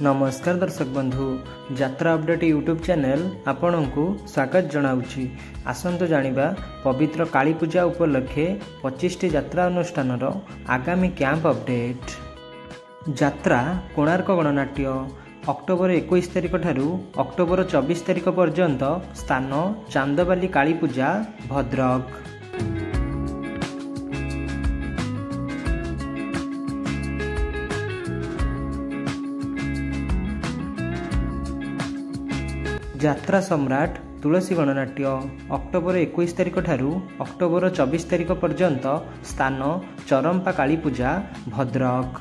नमस्कार दर्शक बंधु यात्रा अपडेट यूट्यूब चैनल आपण को स्वागत जनाऊँगी। आसतु जानिबा पवित्र काली पूजा उपलक्षे 25टी यात्रा अनुष्ठान आगामी कैंप अपडेट। यात्रा कोणार्क गणनाट्य अक्टोबर 21 तारिख ठारू अक्टोबर 24 तारिख पर्यंत स्थान चांदबाली काली पूजा भद्रक। यात्रा सम्राट तुलसी गणनाट्य अक्टोबर 21 तारिख ठारू अक्टोबर 24 तारिख पर्यंत स्थान चरंपा काली पूजा भद्रक।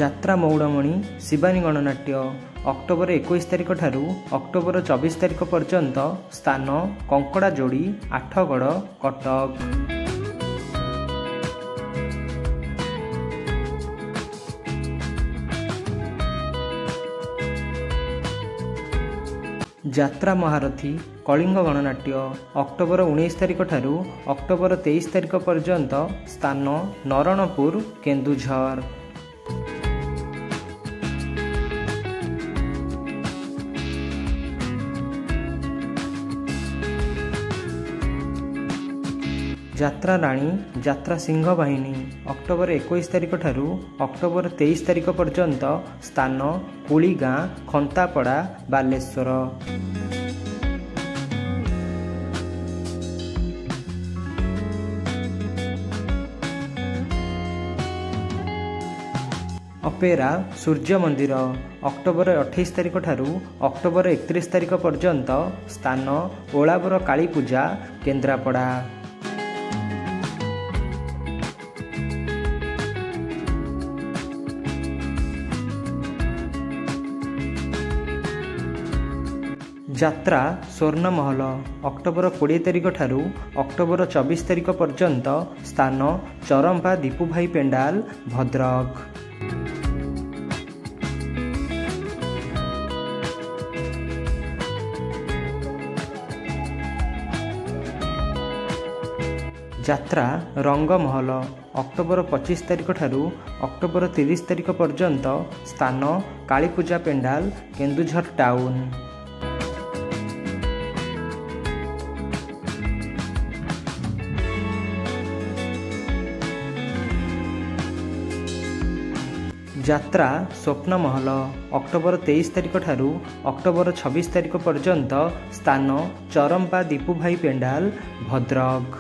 यात्रा मौड़मणि शिवानी गणनाट्य अक्टोबर 21 तारिख ठारू अक्टोबर 24 तारिख पर्यंत स्थान कंकड़ा जोड़ी आठगड़ कटक। यात्रा महारथी कलिंग गणनाट्य अक्टोबर 19 तारिख ठारू अक्टोबर 23 तारिख पर्यंत स्थान नरणपुर केन्दुझर। यात्रा राणी यात्रा सिंह बाहिनी अक्टोबर 21 तारिख ठारू अक्टोबर 23 तारिख पर्यंत स्थान कुलीगाँ खंतापड़ा बालेश्वर। अपेरा सूर्य मंदिर अक्टोबर 28 तारिख ठारू अक्टोबर 31 तारिख पर्यंत स्थान ओलावर काली पूजा केन्द्रापड़ा। यात्रा स्वर्णमहल अक्टोबर 20 तारिख ठारू अक्टोबर 24 तारिख पर्यंत स्थान चरंपा दीपुभाई पेंडाल भद्रक। यात्रा रंगमहल अक्टोबर 25 तारिख ठारू अक्टोबर 30 तारिख पर्यंत स्थान कालीपूजा पेंडाल केन्दुझर टाउन। यात्रा स्वप्नमहल अक्टोबर 23 तारिख ठारू अक्टोबर 26 तारिख पर्यंत स्थान चरंपा दीपुभाई पेंडाल भद्रक।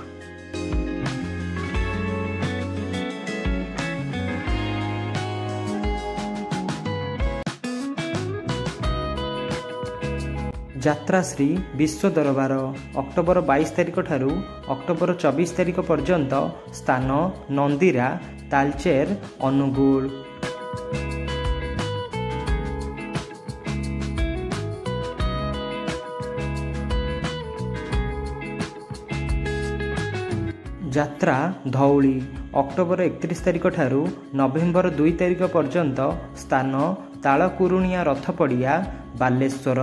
यात्रा श्री विश्व दरबार अक्टोबर 22 तारिख ठारू अक्टोबर 24 तारिख पर्यंत स्थान नंदीरा तालचेर अनुगुल। यात्रा धौली अक्टोबर 31 तारिख ठारू नवेम्बर 2 तारिख पर्यंत स्थान तालकुरुणिया रथ पड़िया बालेश्वर।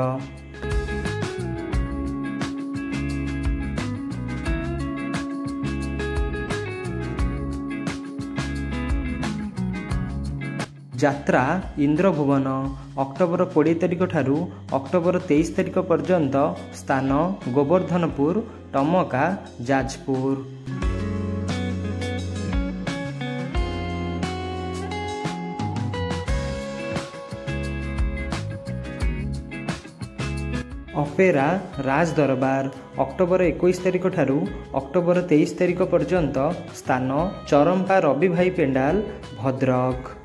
यात्रा इंद्रभुवन अक्टोबर 20 तारिख ठारू अक्टोबर 23 तारिख पर्यंत स्थान गोवर्धनपुर टमका जाजपुर। अपेरा राज दरबार अक्टोबर 21 तारिख ठारू अक्टोबर 23 तारिख पर्यंत स्थान चरंपा रवि भाई पेंडाल भद्रक।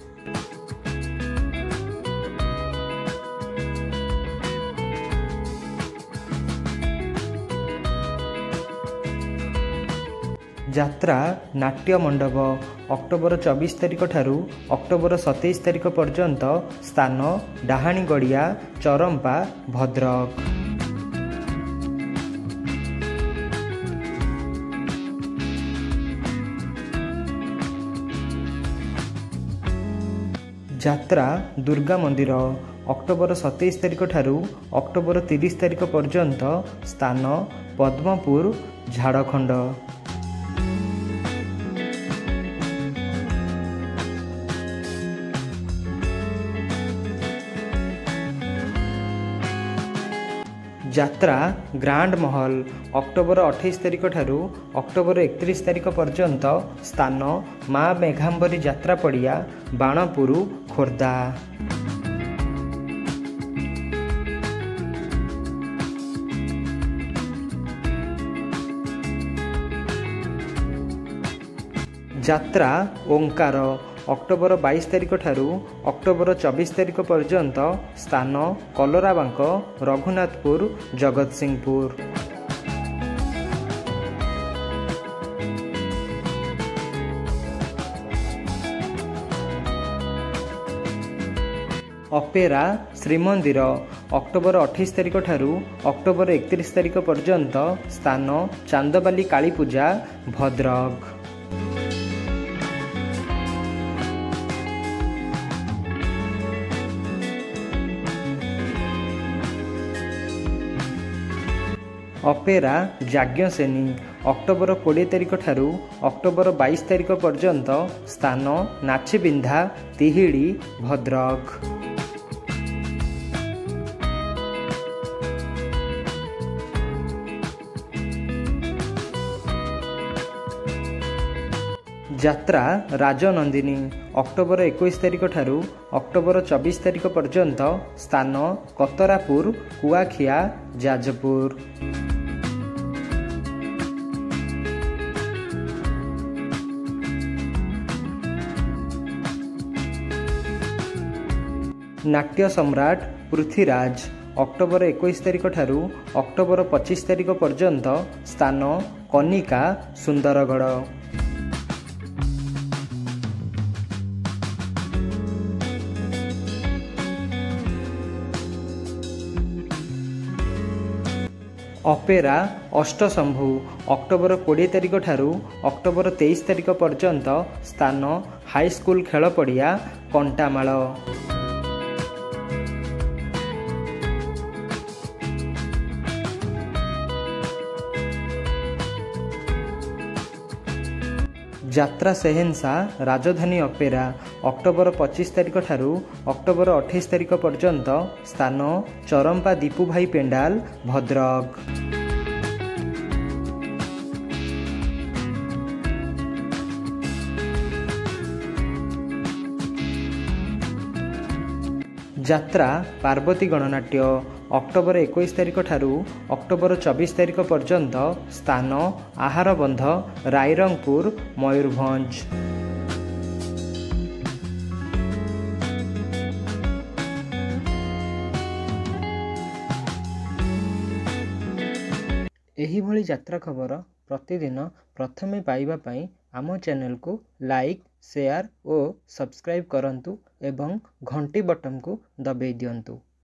यात्रा नाट्य मंडप अक्टोबर 24 तारिख ठारू अक्टोबर 27 तारिख पर्यंत स्थान डाहाणी गड़िया चरंपा भद्रक। ଯାତ୍ରା ଦୁର୍ଗା ମନ୍ଦିର ଅକ୍ଟୋବର 27 ତାରିଖ ଠାରୁ ଅକ୍ଟୋବର 30 ତାରିଖ ପର୍ଯ୍ୟନ୍ତ। ସ୍ଥାନ ପଦ୍ମପୁର, ଝାଡ଼ଖଣ୍ଡ। ଯାତ୍ରା ଗ୍ରାଣ୍ଡ ମହଲ ଅକ୍ଟୋବର 28 ତାରିଖ ଠାରୁ ଅକ୍ଟୋବର 31 ତାରିଖ ପର୍ଯ୍ୟନ୍ତ। ସ୍ଥାନ ମା ମେଘାମ୍ବରୀ ଯାତ୍ରା ପଡ଼ିଆ, ବାଣପୁର, ଖୋର୍ଦ୍ଧା। ଯାତ୍ରା ଓଙ୍କାର ଅକ୍ଟୋବର 22 ତାରିଖ ଠାରୁ ଅକ୍ଟୋବର 24 ତାରିଖ ପର୍ଯ୍ୟନ୍ତ। ସ୍ଥାନ କଲରାବାଙ୍କ, ରଘୁନାଥପୁର, ଜଗତସିଂହପୁର। ଅପେରା ଶ୍ରୀମନ୍ଦିର ଅକ୍ଟୋବର 28 ତାରିଖ ଠାରୁ ଅକ୍ଟୋବର 31 ତାରିଖ ପର୍ଯ୍ୟନ୍ତ। ସ୍ଥାନ ଚାନ୍ଦବାଲି କାଳୀପୂଜା, ଭଦ୍ରକ। ଅପେରା ଯାଜ୍ଞସେନୀ ଅକ୍ଟୋବର 20 ତାରିଖ ଠାରୁ ଅକ୍ଟୋବର 22 ତାରିଖ ପର୍ଯ୍ୟନ୍ତ। ସ୍ଥାନ ନାଛିବିନ୍ଧା, ତିହିଡ଼ି, ଭଦ୍ରକ। ଯାତ୍ରା ରାଜନନ୍ଦିନୀ ଅକ୍ଟୋବର 21 ତାରିଖ ଠାରୁ ଅକ୍ଟୋବର 24 ତାରିଖ ପର୍ଯ୍ୟନ୍ତ। ସ୍ଥାନ କତରାପୁର, କୁଆଖିଆ, ଯାଜପୁର। ନାଟ୍ୟ ସମ୍ରାଟ ପୃଥ୍ୱୀରାଜ ଅକ୍ଟୋବର 21 ତାରିଖ ଠାରୁ ଅକ୍ଟୋବର 25 ତାରିଖ ପର୍ଯ୍ୟନ୍ତ। ସ୍ଥାନ କନିକା, ସୁନ୍ଦରଗଡ଼। ଅପେରା ଅଷ୍ଟଶମ୍ଭୁ ଅକ୍ଟୋବର 20 ତାରିଖ ଠାରୁ ଅକ୍ଟୋବର 23 ତାରିଖ ପର୍ଯ୍ୟନ୍ତ। ସ୍ଥାନ ହାଇସ୍କୁଲ ଖେଳ ପଡ଼ିଆ, କଣ୍ଟାମାଳ। ଯାତ୍ରା ସେହେନ୍ସା ରାଜଧାନୀ ଅପେରା ଅକ୍ଟୋବର 25 ତାରିଖ ଠାରୁ ଅକ୍ଟୋବର 28 ତାରିଖ ପର୍ଯ୍ୟନ୍ତ। ସ୍ଥାନ ଚରମ୍ପା ଦୀପୁଭାଇ ପେଣ୍ଡାଲ, ଭଦ୍ରକ। ଯାତ୍ରା ପାର୍ବତୀ ଗଣନାଟ୍ୟ ଅକ୍ଟୋବର 21 ତାରିଖ ଠାରୁ ଅକ୍ଟୋବର 24 ତାରିଖ ପର୍ଯ୍ୟନ୍ତ। ସ୍ଥାନ ଆହାରବନ୍ଧ, ରାଇରଙ୍ଗପୁର, ମୟୂରଭଞ୍ଜ। ଏହିଭଳି ଯାତ୍ରା ଖବର ପ୍ରତିଦିନ ପ୍ରଥମେ ପାଇବା ପାଇଁ ଆମ ଚ୍ୟାନେଲକୁ ଲାଇକ୍, ସେୟାର ଓ ସବସ୍କ୍ରାଇବ୍ କରନ୍ତୁ ଏବଂ ଘଣ୍ଟି ବଟନକୁ ଦବାଇ ଦିଅନ୍ତୁ।